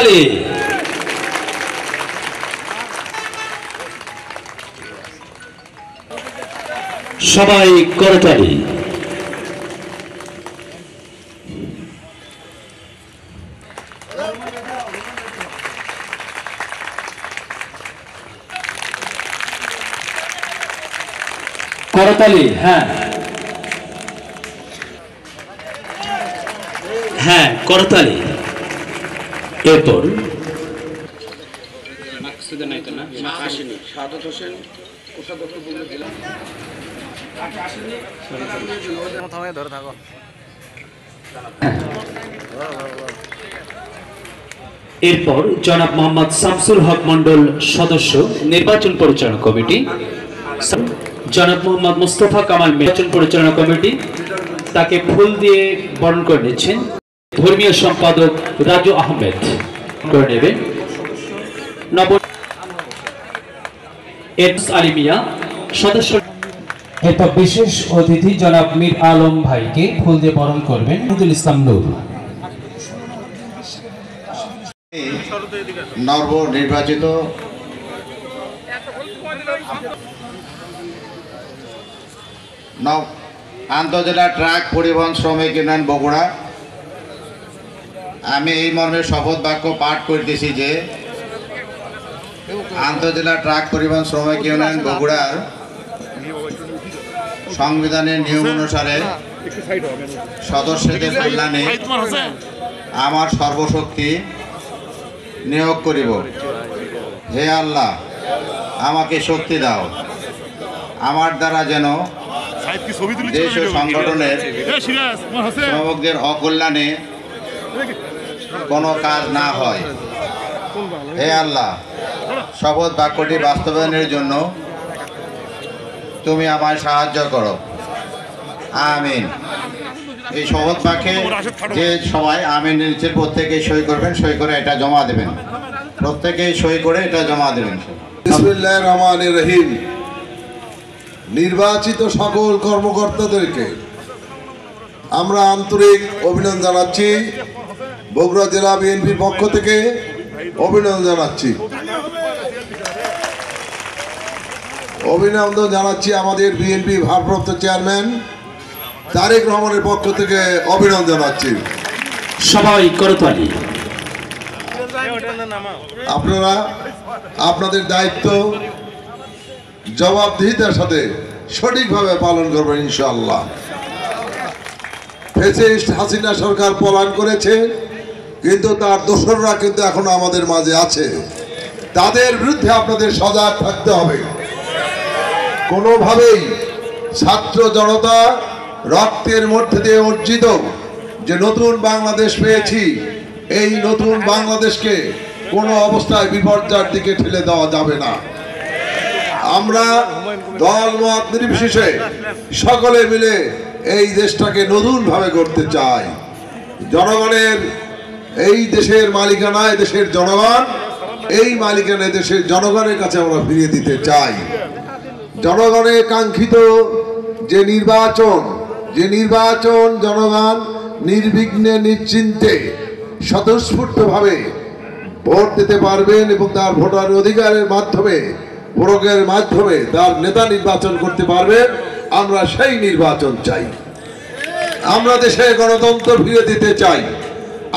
করতালি। সবাই করতালি। করতালি। হ্যাঁ হ্যাঁ করতালি। এরপর এরপর জনাব মোহাম্মদ শামসুল হক মন্ডল সদস্য নির্বাচন পরিচালনা কমিটি, জনাব মোহাম্মদ মুস্তফা কামাল নির্বাচন পরিচালনা কমিটি তাকে ফুল দিয়ে বরণ করে নিচ্ছেন। ধর্মীয় সম্পাদক রাজু আহমেদ করে নেবেন। আলিমিয়া সদস্য। এরপর বিশেষ অতিথি জনাব মীর আলম ভাইকে ফুল দিয়ে বরণ করবেন নজরুল ইসলাম নূর। নবনির্বাচিত আন্তজেলা ট্রাক পরিবহন শ্রমিক ইউনিয়ন বগুড়া, আমি এই মর্মে শপথ বাক্য পাঠ করতেছি যে আন্তজেলা ট্রাক পরিবহন শ্রমিক ইউনিয়ন বগুড়ার সংবিধানের নিয়ম অনুসারে সদস্যদের কল্যাণে আমার সর্বশক্তি নিয়োগ করিব। হে আল্লাহ, আমাকে শক্তি দাও, আমার দ্বারা যেন দেশ ও সংগঠনের শ্রমিকদের অকল্যাণে কোনো কাজ না হয়। হে আল্লাহ, শপথ বাক্যটি বাস্তবায়নের জন্য তুমি আমায় সাহায্য করো। আমিন। এই শপথ বাক্যে যে সবাই আমিন নিচের প্রত্যেকেই সই করবেন, সই করে এটা জমা দেবেন, প্রত্যেকেই সই করে এটা জমা দেবেন। বিসমিল্লাহির রহমানির রহিম। নির্বাচিত সকল কর্মকর্তাদেরকে আমরা আন্তরিক অভিনন্দন জানাচ্ছি। বগুড়া জেলা বিএনপির পক্ষ থেকে অভিনন্দন জানাচ্ছি। অভিনন্দন জানাচ্ছি আমাদের বিএনপি ভারপ্রাপ্ত চেয়ারম্যান তারেক রহমানের পক্ষ থেকে অভিনন্দন জানাচ্ছি। সবাই করতালি। আপনারা আপনাদের দায়িত্ব জবাবদিহিতার সাথে সঠিকভাবে পালন করবেন ইনশাআল্লাহ। ফ্যাসিস্ট হাসিনা সরকার পলায়ন করেছে, কিন্তু তার দোসররা কিন্তু এখনো আমাদের মাঝে আছে। তাদের বিরুদ্ধে আপনাদের সজাগ থাকতে হবে। কোনোভাবেই ছাত্র জনতা রক্তের মধ্যে দিয়ে অর্জিত যে নতুন বাংলাদেশ পেয়েছি, এই নতুন বাংলাদেশকে কোনো অবস্থায় বিপর্যয়ের দিকে ঠেলে দেওয়া যাবে না। আমরা দল মত নির্বিশেষে সকলে মিলে এই দেশটাকে নতুনভাবে গড়তে চাই। জনগণের এই দেশের মালিকানায় দেশের জনগণ, এই মালিকানায় দেশের জনগণের কাছে আমরা ফিরিয়ে দিতে চাই। জনগণের কাঙ্ক্ষিত যে নির্বাচন জনগণ নির্বিঘ্নে নিশ্চিন্তে স্বতঃস্ফূর্তভাবে ভোট দিতে পারবেন এবং তার ভোটার অধিকারের মাধ্যমে প্রয়োগের মাধ্যমে তার নেতা নির্বাচন করতে পারবেন। আমরা সেই নির্বাচন চাই। আমরা দেশে গণতন্ত্র ফিরে দিতে চাই,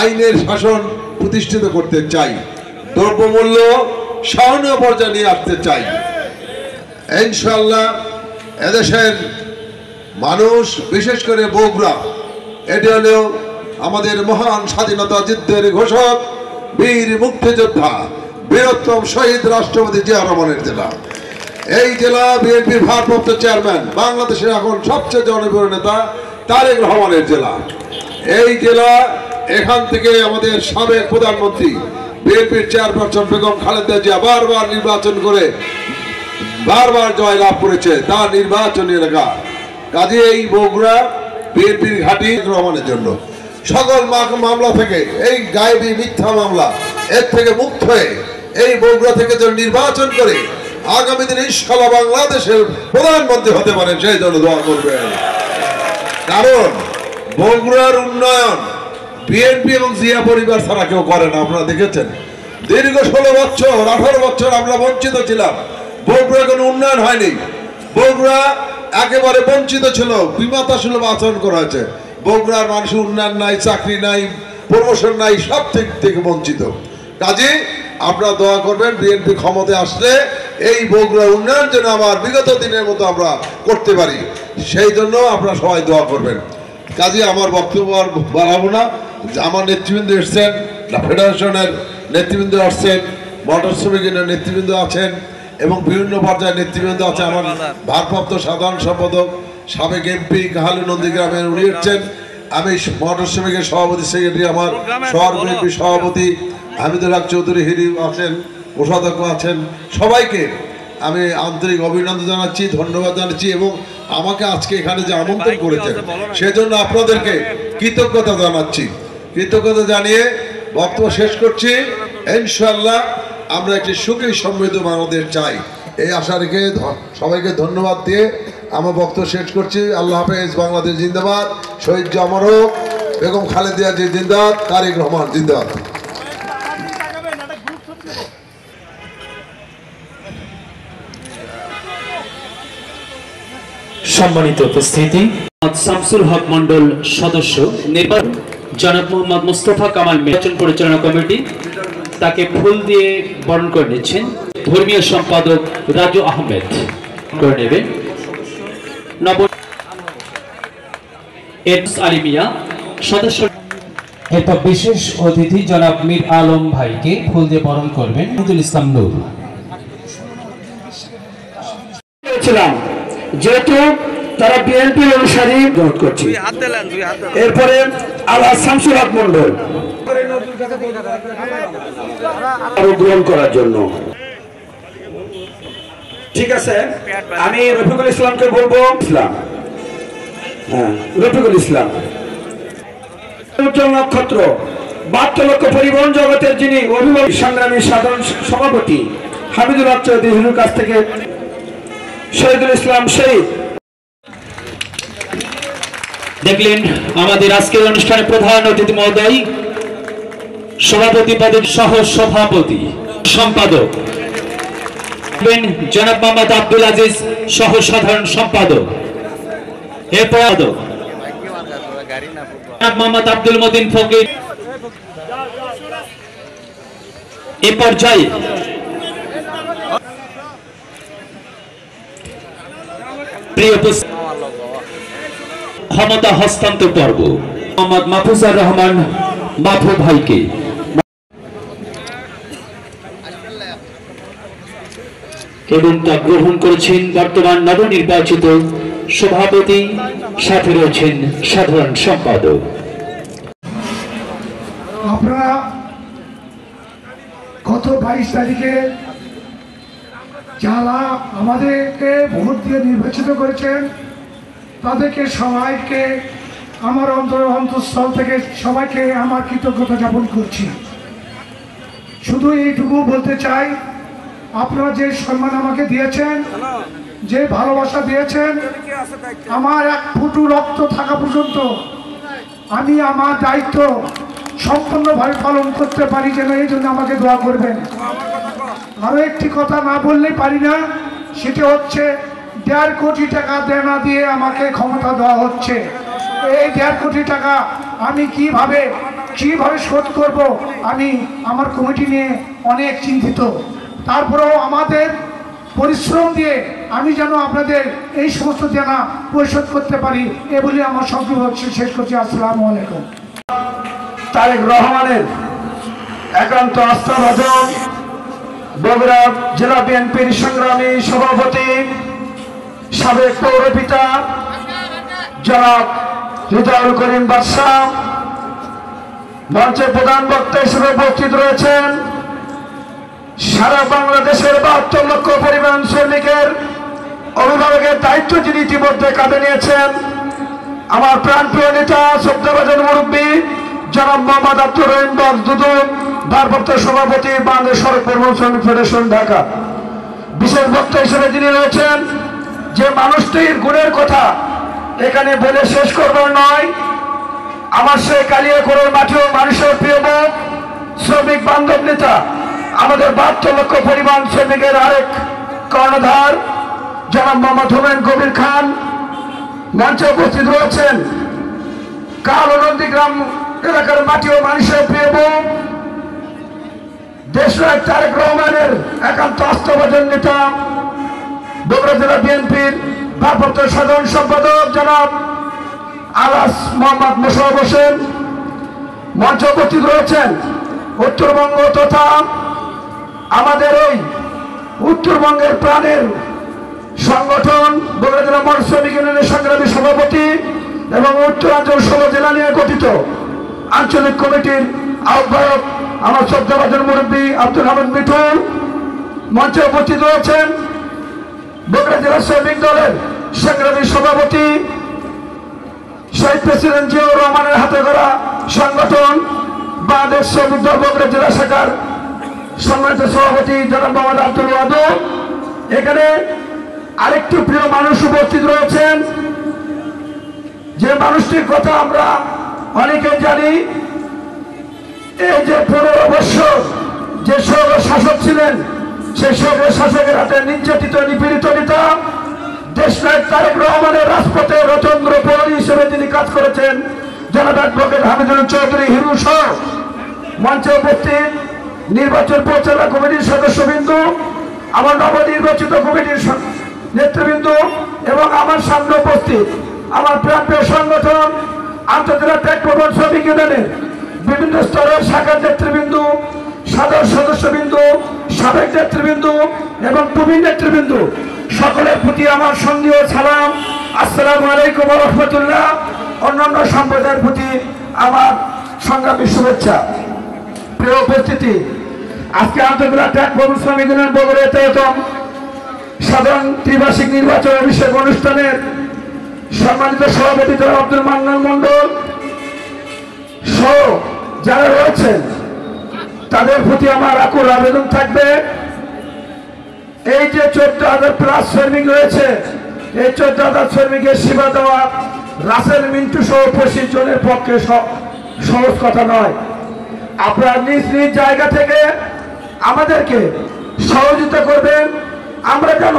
আইনের শাসন প্রতিষ্ঠিত করতে চাই, দ্রব্যমূল্য সহনীয় পর্যায়ে নিয়ে আসতে চাই। ইনশাআল্লাহ এদেশের মানুষ, বিশেষ করে বগুড়া, এটি হলো আমাদের মহান স্বাধীনতা যুদ্ধের ঘোষক, বীর মুক্তিযোদ্ধা, বীরোত্তম শহীদ রাষ্ট্রপতি জিয়া রহমানের জেলা। এই জেলা বিএনপির ভারপ্রাপ্ত চেয়ারম্যান, বাংলাদেশের এখন সবচেয়ে জনপ্রিয় নেতা তারেক রহমানের জেলা। এই জেলা, এখান থেকে আমাদের সাবেক প্রধানমন্ত্রী বিএনপির চেয়ারপারসন বেগম খালেদা জিয়া বারবার নির্বাচন করে বারবার জয় লাভ করেছে, তার নির্বাচনী এলাকা। কাজে এই বগুড়া বিএনপির ঘাঁটি রহমানের জন্য সকল মামলা থেকে, এই গায়েবী মিথ্যা মামলা, এর থেকে মুক্ত হয়ে এই বগুড়া থেকে যেন নির্বাচন করে আগামী দিনে ইনশাআল্লাহ বাংলাদেশের প্রধানমন্ত্রী হতে পারেন, সেই জন্য দোয়া করবেন। কারণ বগুড়ার উন্নয়ন বিএনপি এবং জিয়া পরিবার ছাড়া কেউ করে না। আপনারা দেখেছেন দীর্ঘ 16 বছর 18 বছর আমরা বঞ্চিত ছিলাম। বগুড়া কোনো উন্নয়ন হয়নি, বগুড়া একেবারে বঞ্চিত ছিল, বিমাতা সুলভ আচরণ করা হয়েছে। বগুড়ার মানুষের উন্নয়ন নাই, চাকরি নাই, প্রমোশন নাই, সব থেকে বঞ্চিত। কাজে আপনারা দোয়া করবেন বিএনপি ক্ষমতায় আসলে এই বগুড়া উন্নয়ন যেন আমার বিগত দিনের মতো আমরা করতে পারি, সেই জন্য আপনারা সবাই দোয়া করবেন। কাজে আমার বক্তব্য আর বাড়াবো না। আমার নেতৃবৃন্দ এসছেন, ফেডারেশনের নেতৃবৃন্দ আসছেন, মোটর শ্রমিকের নেতৃবৃন্দ আছেন এবং বিভিন্ন পর্যায়ের নেতৃবৃন্দ আছে। আমার ভারপ্রাপ্ত সাধারণ সম্পাদক সাবেক এমপি কাহালু নন্দীগ্রামের উনি এসছেন। আমি মোটর শ্রমিকের সভাপতি সেক্রেটারি, আমার শহর বিএনপি সভাপতি হামিদুল হক চৌধুরী হিরি আছেন, কোষাধ্যক্ষ আছেন। সবাইকে আমি আন্তরিক অভিনন্দন জানাচ্ছি, ধন্যবাদ জানাচ্ছি এবং আমাকে আজকে এখানে যে আমন্ত্রণ করেছেন সেজন্য আপনাদেরকে কৃতজ্ঞতা জানাচ্ছি। কৃতজ্ঞতা জানিয়ে বক্তব্য শেষ করছি। ইনশাআল্লাহ আমরা একটি সুখী সমৃদ্ধ বাংলাদেশ চাই, এই আশা রেখে সবাইকে ধন্যবাদ দিয়ে আমার বক্তব্য শেষ করছি। আল্লাহ হাফেজ। বাংলাদেশ জিন্দাবাদ। শহীদ অমর হোক। বেগম খালেদা জিয়া জিন্দাবাদ। তারেক রহমান জিন্দাবাদ। সম্মানিত উপস্থিতি, শামসুল হক মন্ডল সদস্য নির্বাচন জনাব মোহাম্মদ মুস্তফা কামাল নির্বাচন পরিচালনা কমিটি তাকে ফুল দিয়ে বরণ করে নিচ্ছেন। ধর্মীয় সম্পাদক রাজু আহমেদ করে নেবেন। আলিমিয়া সদস্য। এরপর বিশেষ অতিথি জনাব মীর আলম ভাইকে ফুল দিয়ে বরণ করবেন নজরুল ইসলাম নূর। যেহেতু তারা বিএনপির অনুসারী গ্রহণ করছে, এরপরে আল্লাহ শামসুল হক মন্ডল গ্রহণ করার জন্য। ঠিক আছে, আমি রফিকুল ইসলামকে বলবো। ইসলাম, হ্যাঁ রফিকুল ইসলাম নক্ষত্র 72 লক্ষ পরিবহন জগতের যিনি অভিভাবক সংগ্রামী সাধারণ সভাপতি হামিদুল হক চৌধুরীর কাছ থেকে শহীদুল ইসলাম শহীদ। দেখলেন আমাদের আজকের অনুষ্ঠানে প্রধান অতিথি মহোদয়, সভাপতি পদের সহ সভাপতি সম্পাদক জনাব মোহাম্মদ আব্দুল আজিজ সহ সাধারণ সম্পাদক, এরপর জনাব মোহাম্মদ আব্দুল মতিন ফকির। এ পর্যায়ে প্রিয় ক্ষমতা হস্তান্তর পর্ব মোহাম্মদ মাহফুজার রহমান মাহফু ভাইকে এবং তা গ্রহণ করেছেন বর্তমান নবনির্বাচিত সভাপতি, সাথে রয়েছেন সাধারণ সম্পাদক। আপনারা গত 22 তারিখে যারা আমাদেরকে ভোট দিয়ে নির্বাচিত করেছেন তাদেরকে সবাইকে আমার অন্তঃস্থল থেকে সবাইকে আমার কৃতজ্ঞতা জ্ঞাপন করছি। শুধু এইটুকু বলতে চাই, আপনারা যে সম্মান আমাকে দিয়েছেন, যে ভালোবাসা দিয়েছেন, আমার এক ফুটু রক্ত থাকা পর্যন্ত আমি আমার দায়িত্ব সম্পূর্ণভাবে পালন করতে পারি যেন, এই জন্য আমাকে দোয়া করবেন। আরও একটি কথা না বললেই পারি না, সেটা হচ্ছে 1.5 কোটি টাকা দেনা দিয়ে আমাকে ক্ষমতা দেওয়া হচ্ছে। এই 1.5 কোটি টাকা আমি কিভাবে শোধ করব, আমি আমার কমিটি নিয়ে অনেক চিন্তিত। তারপরেও আমাদের পরিশ্রম দিয়ে আমি যেন আপনাদের এই সমস্ত দেনা পরিশোধ করতে পারি, এ বলে আমার সংক্ষিপ্ত শেষ করছি। আসসালামু আলাইকুম। তারেক রহমানের একান্ত আস্থাভাজন বগুড়া জেলা বিএনপির সংগ্রামী সভাপতি, সাবেক পৌরপিতা জনাব হৃদয়ুল করিম বাদশাহ, মঞ্চের প্রধান বক্তা হিসেবে উপস্থিত রয়েছেন সারা বাংলাদেশের 72 লক্ষ পরিবহন শ্রমিকের অভিভাবকের দায়িত্ব যিনি ইতিমধ্যে কাঁধে নিয়েছেন আমার প্রাণপ্রিয় নেতা শ্রদ্ধাভাজন মুরব্বী জনাব মোহাম্মদ আব্দুর রহিম দুদু, ভারপ্রাপ্ত সভাপতি বাংলাদেশ সড়ক পরিবহন শ্রমিক ফেডারেশন ঢাকা। বিশেষ বক্তা হিসেবে যিনি রয়েছেন, যে মানুষটির গুণের কথা এখানে বলে শেষ করবার নয়, আমার সেই কালিয়াকৈরের মাটি ও মানুষের প্রিয় মুখ, শ্রমিক বান্ধব নেতা, আমাদের 72 লক্ষ পরিমাণ শ্রমিকের আরেক কর্ণধার জনাব মোহাম্মদ হুমায়ুন কবির খান মঞ্চে উপস্থিত রয়েছেন। কালনন্দীগ্রাম এলাকার মাটি ও মানুষের প্রিয় মুখ, দেশনায়ক তারেক রহমানের একান্ত আস্থাভাজন নেতা, বগুড়া জেলা বিএনপির ভারপ্রাপ্ত সাধারণ সম্পাদক জনাব আলাস মোহাম্মদ মোশাররফ হোসেন মঞ্চে উপস্থিত রয়েছেন। উত্তরবঙ্গ তথা আমাদের ওই উত্তরবঙ্গের প্রাণের সংগঠন বগুড়া জেলা মোটর শ্রমিক ইউনিয়নের সংগ্রামী সভাপতি এবং উত্তরাঞ্চল 16 জেলা নিয়ে গঠিত আঞ্চলিক কমিটির আহ্বায়ক আমার শ্রদ্ধাভাজন মুরব্বী আব্দুল হামিদ মিঠুন মঞ্চে উপস্থিত রয়েছেন। বগুড়া জেলা শ্রমিক দলের সংগ্রামী সভাপতি শহীদ প্রেসিডেন্ট জিয়াউর রহমানের হাতে গড়া সংগঠন বাংলাদেশ শ্রমিক দল বগুড়া জেলা শাখার সম্মানিত সভাপতি জনাব মোহাম্মদ আব্দুল ওয়াদুদ। এখানে আরেকটি প্রিয় মানুষ উপস্থিত রয়েছেন, যে মানুষটির কথা আমরা অনেকে জানি। এই যে 15 বছর যে শাসক ছিলেন, সেই শাসকের হাতে নির্যাতিত নিপীড়িত নেতা দেশনায়ক তারেক রহমানের রাজপথে রচন্দ্র প্রহরী হিসেবে তিনি কাজ করেছেন জনাব অ্যাডভোকেট হামিদুল চৌধুরী হিরু সহ মঞ্চে উপস্থিত নির্বাচন পরিচালনা কমিটির সদস্যবৃন্দ, আমার নবনির্বাচিত কমিটির নেতৃবৃন্দ এবং আমার সামনে উপস্থিত আমার প্রান্তীয় সংগঠন আন্তর্জাতিক ত্যাগ প্রবণ শ্রমিক ইউনিয়নের বিভিন্ন স্তরের শাখার নেতৃবৃন্দ, সাধারণ সদস্যবৃন্দ, সাবেক নেতৃবৃন্দ এবং প্রবীণ নেতৃবৃন্দ, সকলের প্রতি আমার সঙ্গীয় সালাম, আসসালামু আলাইকুম ওয়া রাহমাতুল্লাহ। অন্যান্য সম্প্রদায়ের প্রতি আমার সংগ্রামী শুভেচ্ছা। প্রিয় উপস্থিতি, আজকে আন্তর্জাতিক ত্যাগ প্রবণ শ্রমিক ইউনিয়ন বগুড়া তেতম সাধারণ ত্রিবার্ষিক নির্বাচন অভিষেক অনুষ্ঠানের সম্মানিত সভাপতি জনাব আব্দুল মান্নান মন্ডল সহ যারা রয়েছেন, তাদের প্রতি আমার আকুল আবেদন থাকবে, এই যে 14,000 প্লাস শ্রমিক রয়েছে, এই 14,000 শ্রমিকের সেবা দেওয়া রাসেল মিন্টু সহ 25 জনের পক্ষে সহজ কথা নয়। আপনারা নিজ নিজ জায়গা থেকে আমাদেরকে সহযোগিতা করবেন, আমরা যেন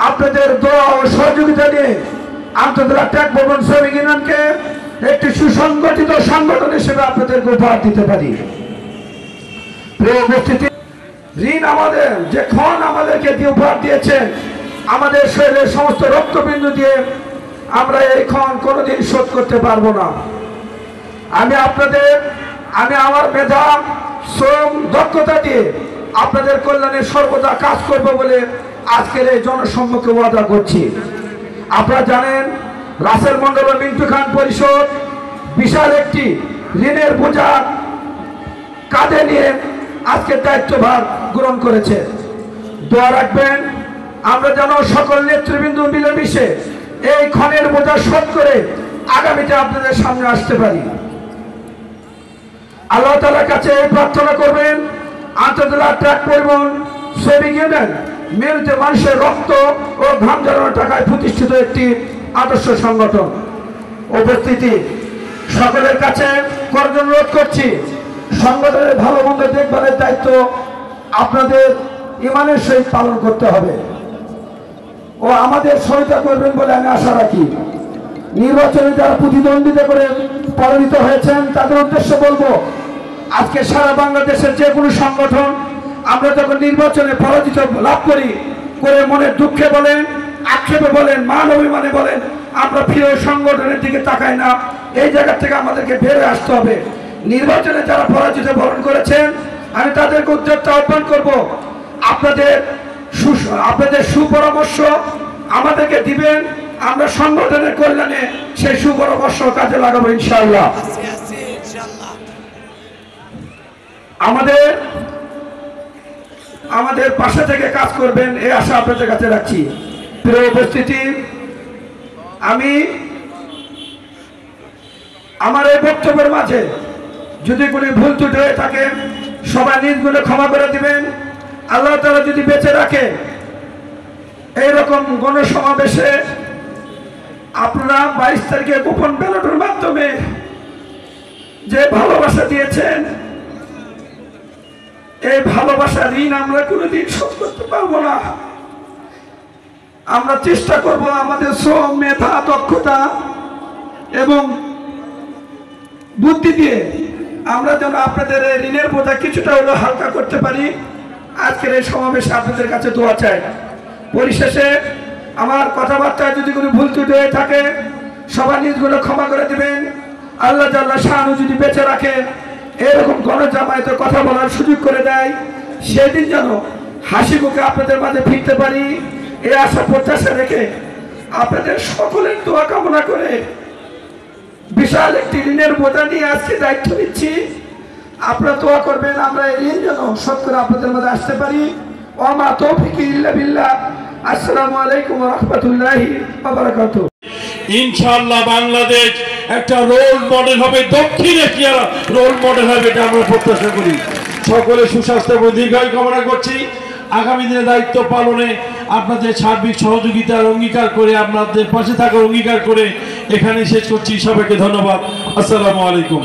আপনাদের দোয়া ও সহযোগিতা নিয়ে আন্তর্জাতিক ত্যাগ প্রবণ শ্রমিক ইউনিয়নকে একটি সুসংগঠিত সংগঠন হিসেবে আপনাদেরকে উপহার দিতে পারি। প্রিয় উপস্থিতি, ঋণ আমাদের যে ক্ষণ আমাদেরকে দিয়ে উপহার দিয়েছেন, আমাদের শরীরের সমস্ত রক্তবিন্দু দিয়ে আমরা এই ক্ষণ কোনোদিন শোধ করতে পারবো না। আমি আমার মেধা, শ্রম, দক্ষতা দিয়ে আপনাদের কল্যাণে সর্বদা কাজ করব বলে আজকের এই জনসম্মুখে ওয়াদা করছি। আপনারা জানেন, রাসেল মন্ডল ও মিন্টু খান পরিষদ বিশাল একটি ঋণের বোঝা কাঁধে নিয়ে আজকে দায়িত্বভার গ্রহণ করেছে। দোয়া রাখবেন আমরা যেন সকল নেতৃবৃন্দ মিলেমিশে এই ক্ষণের বোঝা শোধ করে আগামীতে আপনাদের সামনে আসতে পারি। আল্লাহ তাআলার কাছে এই প্রার্থনা করবেন, আন্তর্জাতিক ত্যাগ পরিবহন শ্রমিক ইউনিয়ন মেরুতে মানুষের রক্ত ও ঘাম ঝরানো টাকায় প্রতিষ্ঠিত একটি আদর্শ সংগঠন। উপস্থিতি, সকলের কাছে করজন্য অনুরোধ করছি, সংগঠনের ভালো মন্দ দেখভালের দায়িত্ব আপনাদের ইমানের সহিত পালন করতে হবে ও আমাদের সহায়তা করবেন বলে আমি আশা রাখি। নির্বাচনে যারা প্রতিদ্বন্দ্বিতা করে পরাজিত হয়েছেন, তাদের উদ্দেশ্যে বলবো, আজকে সারা বাংলাদেশের যে কোনো সংগঠন আমরা যখন নির্বাচনে পরাজিত লাভ করি করে মনের দুঃখে বলেন, আক্ষেপে বলেন, মান অভিমানে বলেন, আমরা প্রিয় সংগঠনের দিকে তাকাই না। এই জায়গা থেকে আমাদেরকে বের হয়ে আসতে হবে। নির্বাচনে যারা পরাজিত বরণ করেছেন, আমি তাদেরকে উদ্যোক্তা আহ্বান করব, আপনাদের সুপরামর্শ আমাদেরকে দিবেন, আমরা সংগঠনের কল্যাণে সেই সুপরামর্শ কাজে লাগাবো ইনশাআল্লাহ। আমাদের পাশে থেকে কাজ করবেন এই আশা আপনাদের কাছে রাখছি। প্রিয় উপস্থিতি, আমি আমার এই বক্তব্যের মাঝে যদি কোনো ভুল ত্রুটি হয়ে থাকে সবাই নিজ গুণে ক্ষমা করে দিবেন। আল্লাহ তাআলা যদি বেঁচে রাখে এইরকম গণসমাবেশে আপনারা 22 তারিখে গোপন ব্যালটের মাধ্যমে দিয়েছেন, এই ভালোবাসার ঋণ আমরা কোনোদিন শোধ করতে পারবো না। আমরা চেষ্টা করব আমাদের শ্রম, মেধা, দক্ষতা এবং বুদ্ধি দিয়ে আমরা যেন আপনাদের এই ঋণের বোঝা কিছুটা হলেও হালকা করতে পারি। আজকের এই সমাবেশে আপনাদের কাছে দোয়া চাই। পরিশেষে আমার কথাবার্তায় যদি কোনো ভুল ত্রুটি হয়ে থাকে সবার নিজগুলো ক্ষমা করে দেবেন। আল্লাহ জাল্লা শানু যদি বেঁচে রাখে, এরকম গণজামায়াতে কথা বলার সুযোগ করে দেয়, সেদিন যেন হাসি মুখে আপনাদের মাঝে ফিরতে পারি, এই আশা প্রত্যাশা রেখে আপনাদের সকলের দোয়া কামনা করে বিশাল একটি ঋণের বোঝা নিয়ে আজকে দায়িত্ব নিচ্ছি। আপনারা দোয়া করবেন আমরা এই ঋণ যেন শোধ করে আপনাদের মধ্যে আসতে পারি। ওমা তৌফিক ইল্লা বিল্লাহ। আসসালামু আলাইকুম ওয়া রাহমাতুল্লাহি ওয়া বারাকাতুহু। ইনশাআল্লাহ বাংলাদেশ একটা রোল মডেল হবে, দক্ষিণ এশিয়ার রোল মডেল হবে, এটা আমরা প্রত্যাশা করি। সকলে সুস্বাস্থ্য এবং দীর্ঘায়ু কামনা করছি। আগামী দিনে দায়িত্ব পালনে আপনাদের সার্বিক সহযোগিতার অঙ্গীকার করে, আপনাদের পাশে থাকার অঙ্গীকার করে এখানে শেষ করছি। সবাইকে ধন্যবাদ। আসসালামু আলাইকুম।